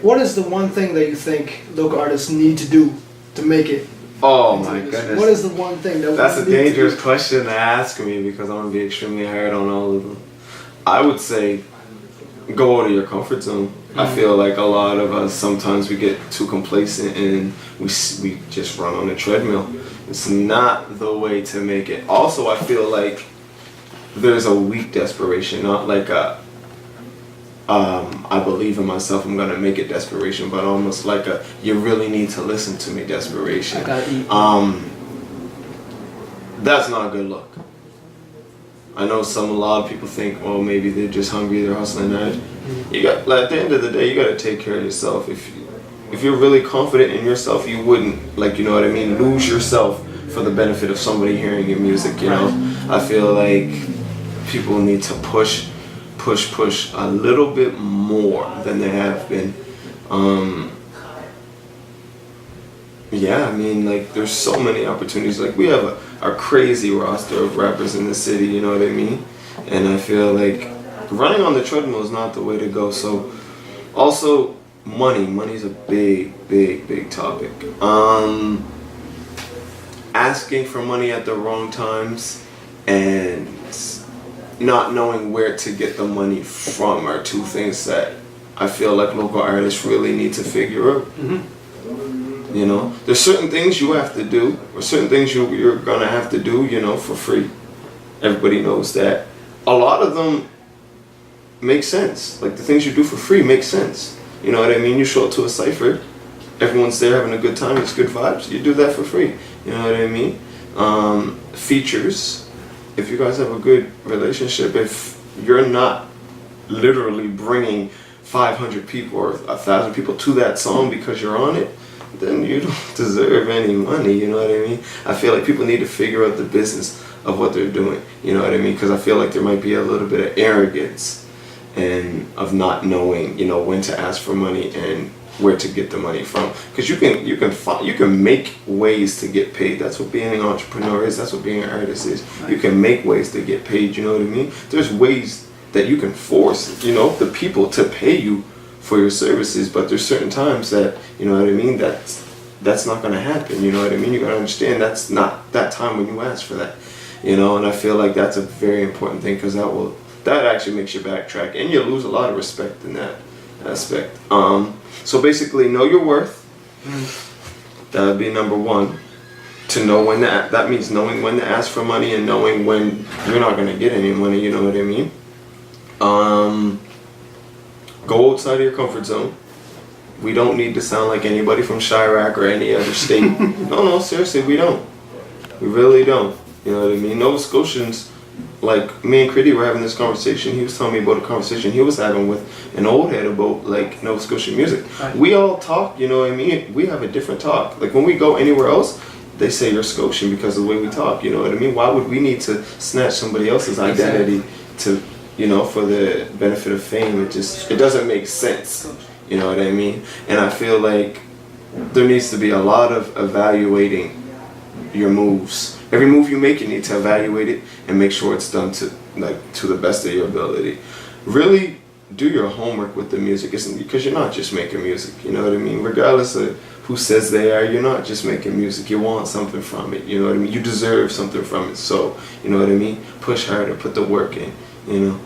What is the one thing that you think local artists need to do to make it? Oh my goodness. What is the one thing that That's a dangerous question to ask me because I'm going to be extremely hard on all of them. I would say go out of your comfort zone. I feel like a lot of us, sometimes we get too complacent and we just run on the treadmill. It's not the way to make it. Also, I feel like there's a weak desperation, not like a I believe in myself, I'm gonna make it desperation, but almost like a you really need to listen to me desperation. I gotta eat. That's not a good look. I know a lot of people think, well, maybe they're just hungry, they're hustling. You got, like, at the end of the day, you gotta take care of yourself. If you're really confident in yourself, you wouldn't, like, you know what I mean, lose yourself for the benefit of somebody hearing your music. You know, I feel like people need to push a little bit more than they have been. Yeah, I mean, like, there's so many opportunities. Like, we have a crazy roster of rappers in the city, you know what I mean? And I feel like running on the treadmill is not the way to go. So, also, money's a big topic. Asking for money at the wrong times and not knowing where to get the money from are two things that I feel like local artists really need to figure out. You know, there's certain things you have to do, or certain things you're gonna have to do, you know, for free. Everybody knows that. A lot of them make sense. Like, the things you do for free make sense. You know what I mean? You show up to a cypher, everyone's there having a good time, it's good vibes, you do that for free. You know what I mean? Features. If you guys have a good relationship, if you're not literally bringing 500 people or 1,000 people to that song because you're on it, then you don't deserve any money, you know what I mean? I feel like people need to figure out the business of what they're doing, you know what I mean? Because I feel like there might be a little bit of arrogance and of not knowing, you know, when to ask for money and where to get the money from. Because you can make ways to get paid. That's what being an entrepreneur is. That's what being an artist is. You can make ways to get paid, you know what I mean? There's ways that you can force, you know, the people to pay you for your services, but there's certain times that, you know what I mean, that's not going to happen, you know what I mean? You got to understand that's not that time when you ask for that, you know, and I feel like that's a very important thing because that actually makes you backtrack and you lose a lot of respect in that aspect. So basically, know your worth. That would be number one. To know when that means knowing when to ask for money and knowing when you're not going to get any money, you know what I mean? Go outside of your comfort zone. We don't need to sound like anybody from Chirac or any other state. No, seriously, we don't. We really don't. You know what I mean? Nova Scotians, like me and Critty were having this conversation. He was telling me about a conversation he was having with an old head about like Nova Scotian music. Right. We all talk, you know what I mean? We have a different talk. Like when we go anywhere else, they say you're Scotian because of the way we talk, you know what I mean? Why would we need to snatch somebody else's identity to, you know, for the benefit of fame? It doesn't make sense, you know what I mean? And I feel like there needs to be a lot of evaluating your moves. Every move you make, you need to evaluate it and make sure it's done to the best of your ability. Really do your homework with the music, because you're not just making music, you know what I mean? Regardless of who says they are, you're not just making music. You want something from it, you know what I mean? You deserve something from it. So, you know what I mean? Push harder, put the work in, you know?